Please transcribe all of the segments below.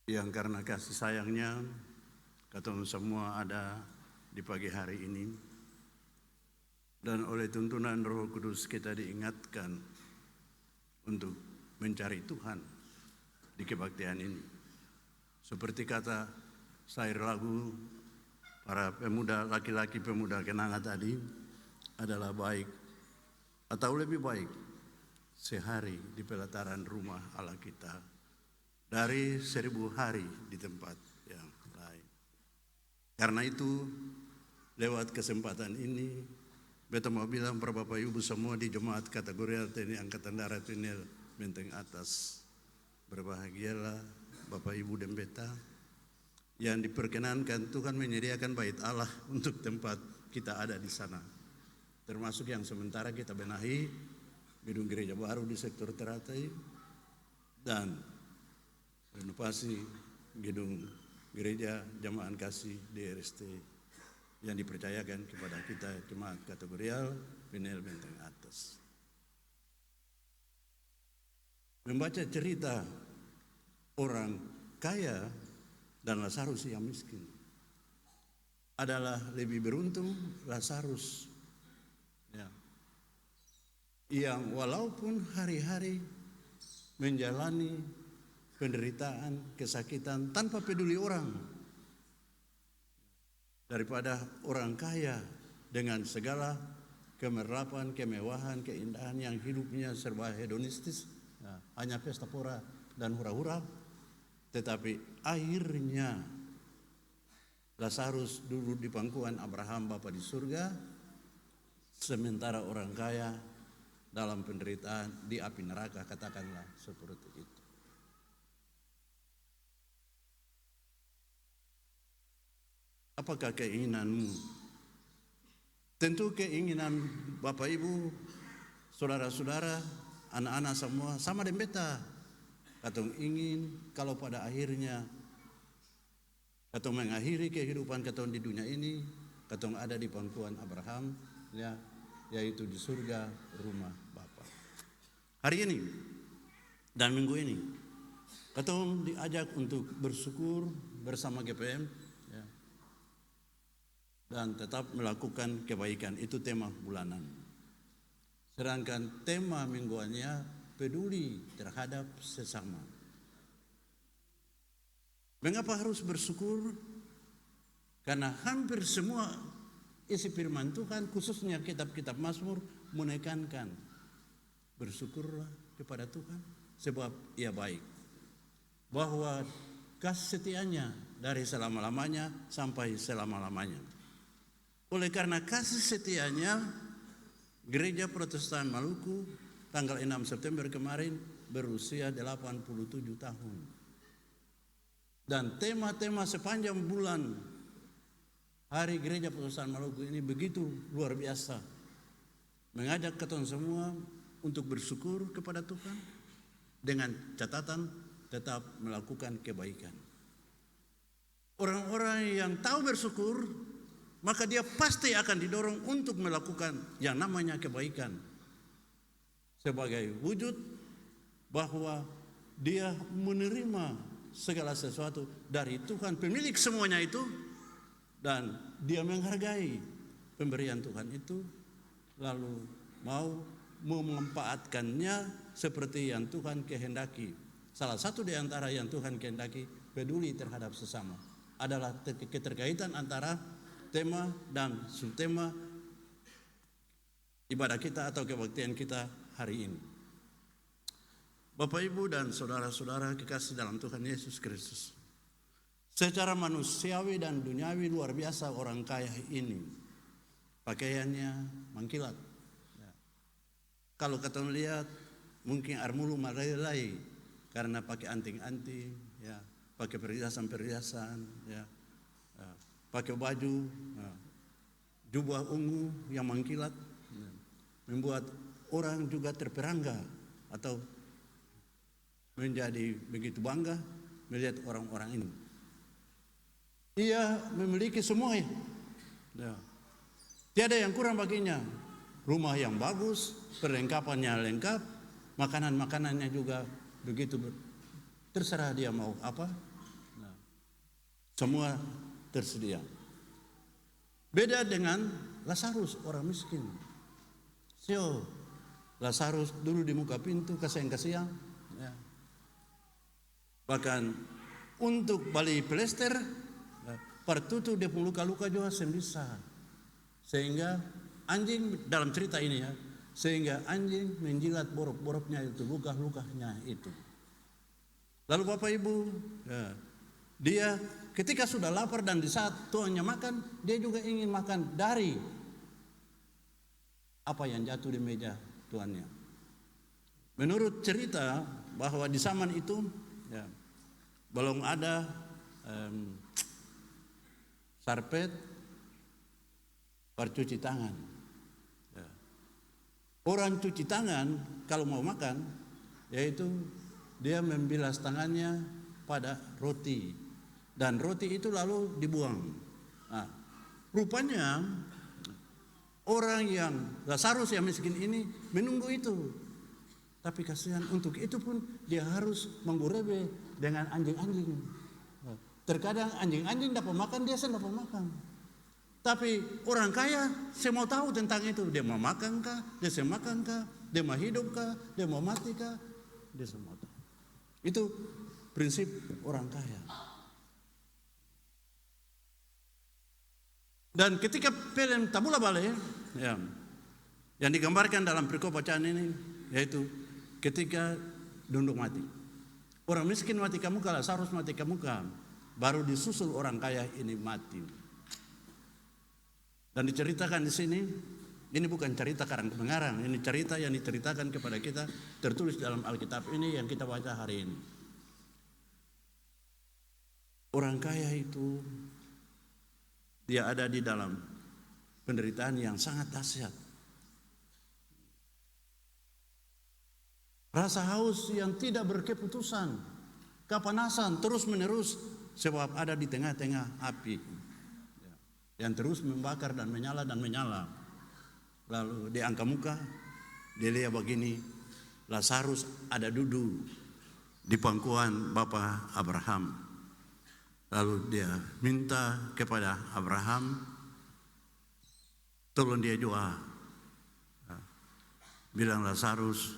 yang karena kasih sayangnya katong semua ada di pagi hari ini, dan oleh tuntunan Roh Kudus kita diingatkan untuk mencari Tuhan di kebaktian ini. Seperti kata syair lagu para pemuda, laki-laki pemuda kenanga tadi, adalah baik atau lebih baik sehari di pelataran rumah Allah kita dari 1000 hari di tempat yang lain. Karena itu, lewat kesempatan ini, beta mau bilang para Bapak Ibu semua di Jemaat Kategorial TNI Angkatan Darat Pinel Menteng Atas, berbahagialah Bapak Ibu dan beta yang diperkenankan Tuhan menyediakan bait Allah untuk tempat kita ada di sana. Termasuk yang sementara kita benahi gedung gereja baru di sektor Teratai dan renovasi gedung gereja Jamaah Kasih DRST yang dipercayakan kepada kita Jemaat Kategorial Pinel Menteng Atas. Membaca cerita orang kaya dan Lazarus yang miskin adalah lebih beruntung Lazarus ya, yang walaupun hari-hari menjalani penderitaan, kesakitan tanpa peduli orang, daripada orang kaya dengan segala kemerapan, kemewahan, keindahan yang hidupnya serba hedonistis, ya, hanya pesta pora dan hura-hura, tetapi akhirnya Lazarus duduk di pangkuan Abraham Bapa di surga, sementara orang kaya dalam penderitaan di api neraka, katakanlah seperti itu. Apakah keinginanmu? Tentu keinginan Bapak Ibu, saudara-saudara, anak-anak semua sama dengan beta. Katong ingin kalau pada akhirnya katong mengakhiri kehidupan katong di dunia ini, katong ada di pangkuan Abraham, ya, yaitu di surga rumah Bapa. Hari ini dan minggu ini katong diajak untuk bersyukur bersama GPM, ya, dan tetap melakukan kebaikan. Itu tema bulanan. Sedangkan tema mingguannya peduli terhadap sesama. Mengapa harus bersyukur? Karena hampir semua isi firman Tuhan, khususnya kitab-kitab Mazmur, menekankan bersyukurlah kepada Tuhan sebab Ia baik, bahwa kasih setianya dari selama-lamanya sampai selama-lamanya. Oleh karena kasih setianya, Gereja Protestan Maluku tanggal 6 September kemarin berusia 87 tahun. Dan tema-tema sepanjang bulan Hari Gereja Protestan Maluku ini begitu luar biasa. Mengajak kita semua untuk bersyukur kepada Tuhan dengan catatan tetap melakukan kebaikan. Orang-orang yang tahu bersyukur, maka dia pasti akan didorong untuk melakukan yang namanya kebaikan sebagai wujud bahwa dia menerima segala sesuatu dari Tuhan, pemilik semuanya itu, dan dia menghargai pemberian Tuhan itu, lalu mau memanfaatkannya seperti yang Tuhan kehendaki. Salah satu di antara yang Tuhan kehendaki, peduli terhadap sesama, adalah keterkaitan antara tema dan subtema ibadah kita atau kebaktian kita hari ini. Bapak Ibu dan saudara-saudara kekasih dalam Tuhan Yesus Kristus, secara manusiawi dan duniawi luar biasa orang kaya ini. Pakaiannya mengkilat. Ya. Kalau kita melihat mungkin armulu malai karena pakai anting-anting, ya, pakai perhiasan-perhiasan, ya, pakai baju, ya, jubah ungu yang mengkilat, ya, membuat orang juga terperangga atau menjadi begitu bangga melihat orang-orang ini. Ia memiliki semua, ya. Tiada yang kurang baginya. Rumah yang bagus, perlengkapannya lengkap, makanan-makanannya juga begitu. Terserah dia mau apa, Semua tersedia. Beda dengan Lazarus, orang miskin. Lazarus dulu di muka pintu, kasihan-kasihan. Ya. Bahkan untuk bali plester, pertutu dia pun luka-luka juga bisa. Sehingga anjing, dalam cerita ini ya, sehingga anjing menjilat borok-boroknya itu, luka-lukanya itu. Lalu Bapak Ibu, ya, dia ketika sudah lapar dan di saat tuannya makan, dia juga ingin makan dari apa yang jatuh di meja tuannya. Menurut cerita bahwa di zaman itu ya, belum ada sarpet percuci tangan. Ya. Orang cuci tangan kalau mau makan, yaitu dia membilas tangannya pada roti, dan roti itu lalu dibuang. Nah, rupanya orang yang Lazarus yang miskin ini menunggu itu. Tapi kasihan, untuk itu pun dia harus menggurebe dengan anjing-anjing. Terkadang anjing-anjing dapat makan, dia dapat makan. Tapi orang kaya, saya mau tahu tentang itu. Dia mau makan kah? Dia mau makan kah? Dia mau hidup kah? Dia mau mati kah? Dia mau tahu. Itu prinsip orang kaya. Dan ketika film Tabula Bale ya, yang digambarkan dalam perikop bacaan ini, yaitu ketika duduk mati. Orang miskin mati kemuka, Lazarus mati kemuka, baru disusul orang kaya ini mati. Dan diceritakan di sini, ini bukan cerita karang-pengarang, ini cerita yang diceritakan kepada kita, tertulis dalam Alkitab ini yang kita baca hari ini. Orang kaya itu dia ada di dalam penderitaan yang sangat dahsyat. Rasa haus yang tidak berkeputusan, kepanasan terus menerus sebab ada di tengah-tengah api yang terus membakar dan menyala dan menyala. Lalu dia angkat muka, dia lihat begini, Lazarus ada duduk di pangkuan Bapa Abraham. Lalu dia minta kepada Abraham, tolong dia doa. Bilang Lazarus,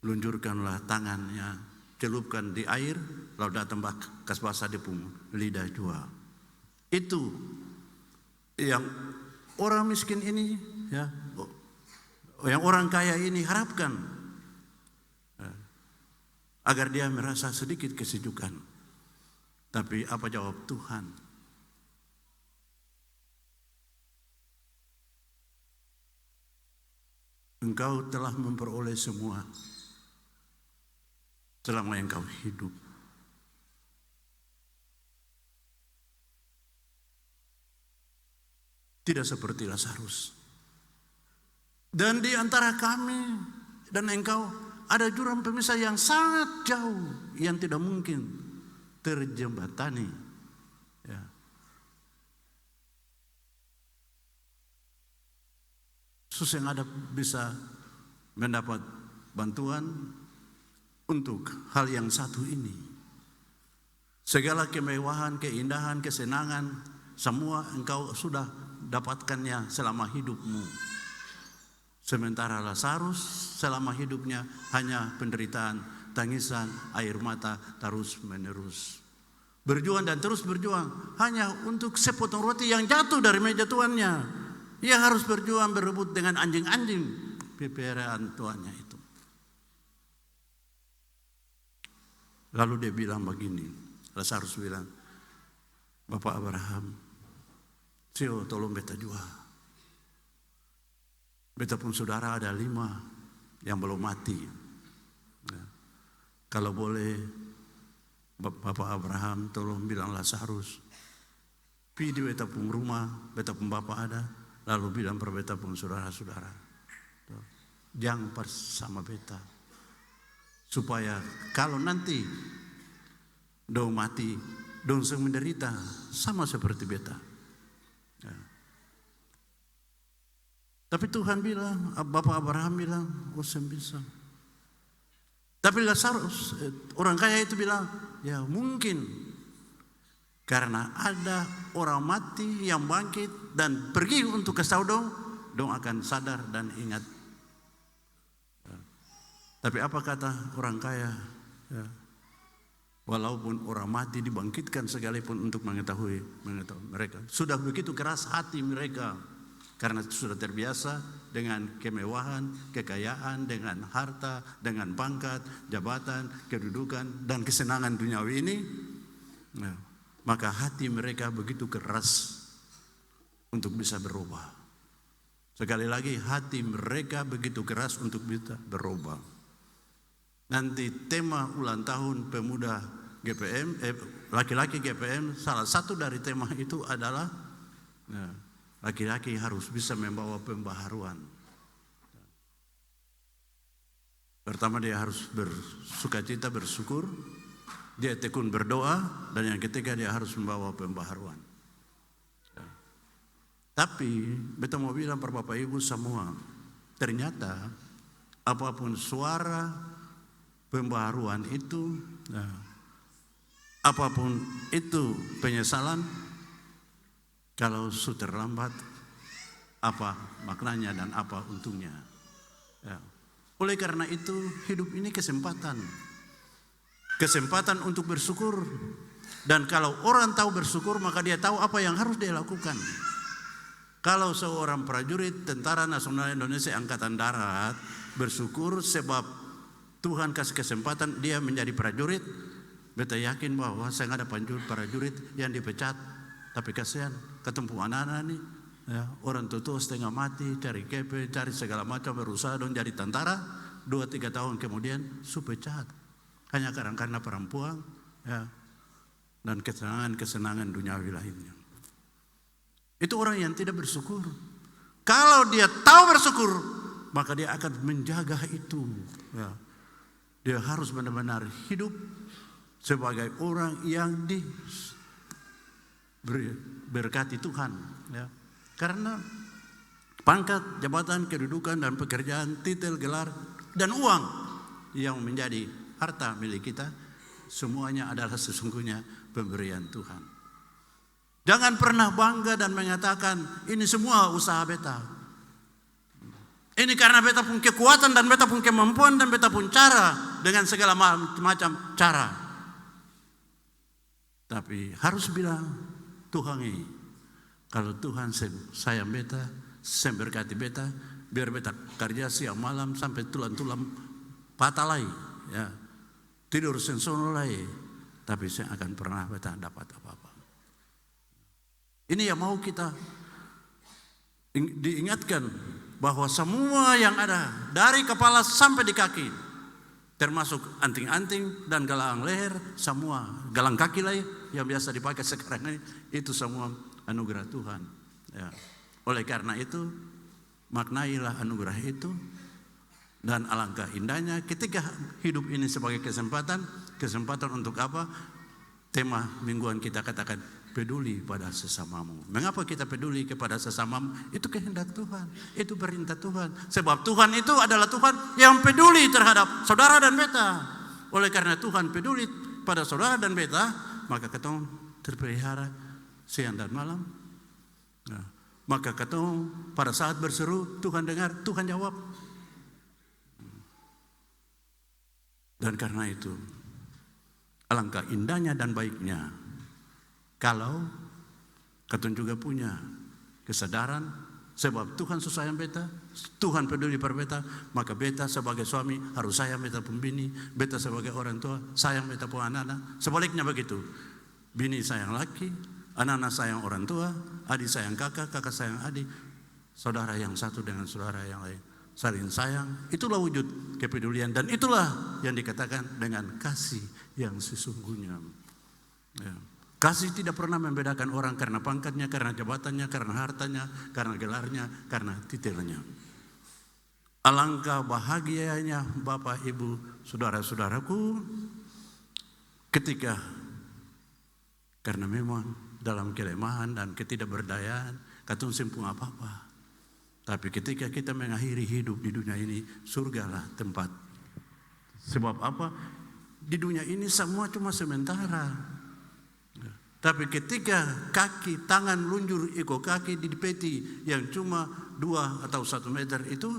luncurkanlah tangannya, celupkan di air, lalu datang kas basah di pung lidah jua. Itu yang orang miskin ini, ya, yang orang kaya ini harapkan, agar dia merasa sedikit kesejukan. Tapi apa jawab Tuhan? Engkau telah memperoleh semua selama engkau hidup. Tidak seperti Lazarus. Dan di antara kami dan engkau ada jurang pemisah yang sangat jauh, yang tidak mungkin terjembatani. Ya. Susah yang ada bisa mendapat bantuan untuk hal yang satu ini. Segala kemewahan, keindahan, kesenangan, semua engkau sudah dapatkannya selama hidupmu. Sementara Lazarus selama hidupnya hanya penderitaan, tangisan, air mata terus menerus. Berjuang dan terus berjuang hanya untuk sepotong roti yang jatuh dari meja tuannya. Ia harus berjuang berebut dengan anjing-anjing peliharaan tuannya itu. Lalu dia bilang begini, Lazarus bilang, Bapak Abraham, Sio tolong beta juga. Beta pun saudara ada 5 yang belum mati. Ya. Kalau boleh Bapak Abraham tolong bilang Lazarus, pi di beta pun rumah, beta pun bapak ada, lalu bilang per beta pun saudara-saudara, jangan bersama beta, supaya kalau nanti dong mati, dong menderita sama seperti beta. Ya. Tapi Tuhan bilang, Bapak Abraham bilang, oh bisa. Tapi Lazarus, orang kaya itu bilang, ya mungkin Karena ada orang mati yang bangkit dan pergi untuk kasih tahu dong akan sadar dan ingat. Tapi apa kata orang kaya? Ya. Walaupun orang mati dibangkitkan sekalipun untuk mengetahui mereka. Sudah begitu keras hati mereka. Karena sudah terbiasa dengan kemewahan, kekayaan, dengan harta, dengan pangkat, jabatan, kedudukan, dan kesenangan duniawi ini. Ya. Maka hati mereka begitu keras untuk bisa berubah. Sekali lagi, hati mereka begitu keras untuk bisa berubah. Nanti tema ulang tahun pemuda GPM, laki-laki GPM, salah satu dari tema itu adalah laki-laki harus bisa membawa pembaharuan. Pertama dia harus bersukacita, bersyukur. Dia tekun berdoa, dan yang ketiga dia harus membawa pembaharuan. Tapi beta mau bilang para Bapak Ibu semua, ternyata apapun suara pembaharuan itu, apapun itu penyesalan, kalau sudah terlambat, apa maknanya dan apa untungnya? Ya. Oleh karena itu hidup ini kesempatan untuk bersyukur. Dan kalau orang tahu bersyukur, maka dia tahu apa yang harus dia lakukan. Kalau seorang prajurit Tentara Nasional Indonesia Angkatan Darat bersyukur sebab Tuhan kasih kesempatan dia menjadi prajurit, beta yakin bahwa saya ada prajurit yang dipecat, tapi kasihan ketemu anak-anak nih, ya, orang tua setengah mati, cari KP, cari segala macam, berusaha dong jadi tentara, 2-3 tahun kemudian su pecat. Hanya karena perempuan, ya, dan kesenangan duniawi lainnya. Itu orang yang tidak bersyukur. Kalau dia tahu bersyukur, maka dia akan menjaga itu. Ya. Dia harus benar-benar hidup sebagai orang yang diberkati Tuhan. Ya. Karena pangkat, jabatan, kedudukan, dan pekerjaan, titel, gelar, dan uang yang menjadi harta milik kita, semuanya adalah sesungguhnya pemberian Tuhan. Jangan pernah bangga dan mengatakan ini semua usaha beta. Ini karena beta punya kekuatan dan beta punya kemampuan dan beta punya cara dengan segala macam cara. Tapi harus bilang Tuhan ini, kalau Tuhan sayang beta, saya berkati beta, biar beta kerja siang malam sampai tulang-tulang patah lagi, ya. Tidur sensono lagi, tapi saya akan pernah beta dapat apa-apa. Ini yang mau kita diingatkan bahwa semua yang ada dari kepala sampai di kaki, termasuk anting-anting dan galang leher, semua galang kaki lagi yang biasa dipakai sekarang ini, itu semua anugerah Tuhan. Ya. Oleh karena itu, maknailah anugerah itu. Dan alangkah indahnya ketika hidup ini sebagai kesempatan untuk apa? Tema mingguan kita katakan peduli pada sesamamu. Mengapa kita peduli kepada sesamamu? Itu kehendak Tuhan, itu perintah Tuhan. Sebab Tuhan itu adalah Tuhan yang peduli terhadap saudara dan beta. Oleh karena Tuhan peduli pada saudara dan beta, maka ketemu terpelihara siang dan malam. Nah, maka ketemu pada saat berseru Tuhan dengar, Tuhan jawab. Dan karena itu alangkah indahnya dan baiknya kalau ketun juga punya kesadaran sebab Tuhan sayang beta, Tuhan peduli per beta, maka beta sebagai suami harus sayang beta pun bini, beta sebagai orang tua sayang beta pun anak-anak. Sebaliknya begitu, bini sayang laki, anak-anak sayang orang tua, adik sayang kakak, kakak sayang adik, saudara yang satu dengan saudara yang lain saling sayang. Itulah wujud kepedulian, dan itulah yang dikatakan dengan kasih yang sesungguhnya. Ya. Kasih tidak pernah membedakan orang karena pangkatnya, karena jabatannya, karena hartanya, karena gelarnya, karena titelnya. Alangkah bahagianya Bapak, Ibu, saudara-saudaraku ketika karena memang dalam kelemahan dan ketidakberdayaan katun sempung apa-apa. Tapi ketika kita mengakhiri hidup di dunia ini, surgalah tempat. Sebab apa? Di dunia ini semua cuma sementara. Tapi ketika kaki, tangan lunjur iko kaki di peti yang cuma 2 atau 1 meter itu,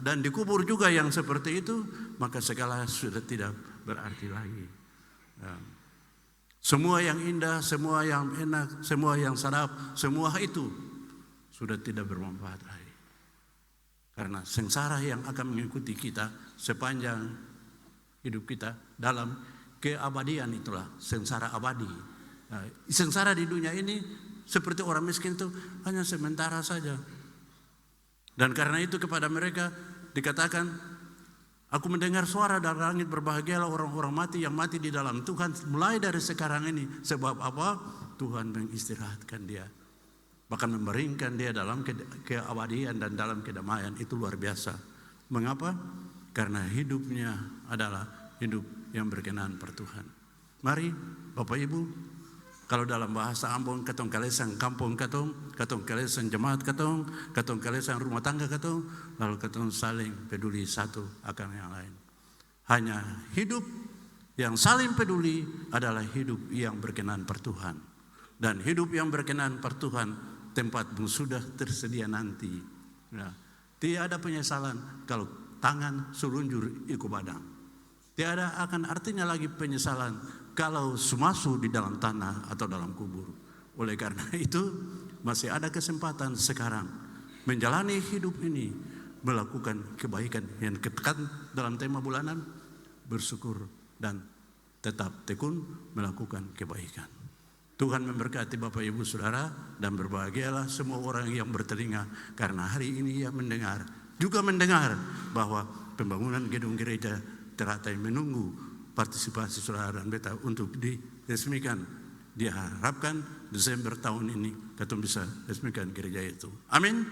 dan dikubur juga yang seperti itu, maka segala sudah tidak berarti lagi. Semua yang indah, semua yang enak, semua yang sadap, semua itu sudah tidak bermanfaat lagi. Karena sengsara yang akan mengikuti kita sepanjang hidup kita dalam keabadian itulah sengsara abadi. Sengsara di dunia ini seperti orang miskin itu hanya sementara saja. Dan karena itu kepada mereka dikatakan, aku mendengar suara dari langit, berbahagialah orang-orang mati yang mati di dalam Tuhan mulai dari sekarang ini. Sebab apa? Tuhan mengistirahatkan dia, bahkan memeringkan dia dalam keabadian dan dalam kedamaian. Itu luar biasa. Mengapa? Karena hidupnya adalah hidup yang berkenan per Tuhan. Mari Bapak Ibu, kalau dalam bahasa Ambon, katong kalesang kampung katong kalesang jemaat katong kalesang rumah tangga katong, lalu katong saling peduli satu akan yang lain. Hanya hidup yang saling peduli adalah hidup yang berkenan per Tuhan. Dan hidup yang berkenan per Tuhan, tempatmu sudah tersedia nanti. Nah, tiada penyesalan kalau tangan selunjur ikut badan. Tiada akan artinya lagi penyesalan kalau masuk di dalam tanah atau dalam kubur. Oleh karena itu masih ada kesempatan sekarang menjalani hidup ini, melakukan kebaikan yang ketekan dalam tema bulanan, bersyukur dan tetap tekun melakukan kebaikan. Tuhan memberkati Bapak Ibu Saudara, dan berbahagialah semua orang yang bertelinga, karena hari ini ia mendengar, juga mendengar bahwa pembangunan gedung gereja teratai menunggu partisipasi saudara dan beta untuk diresmikan. Diharapkan Desember tahun ini kita bisa resmikan gereja itu. Amin.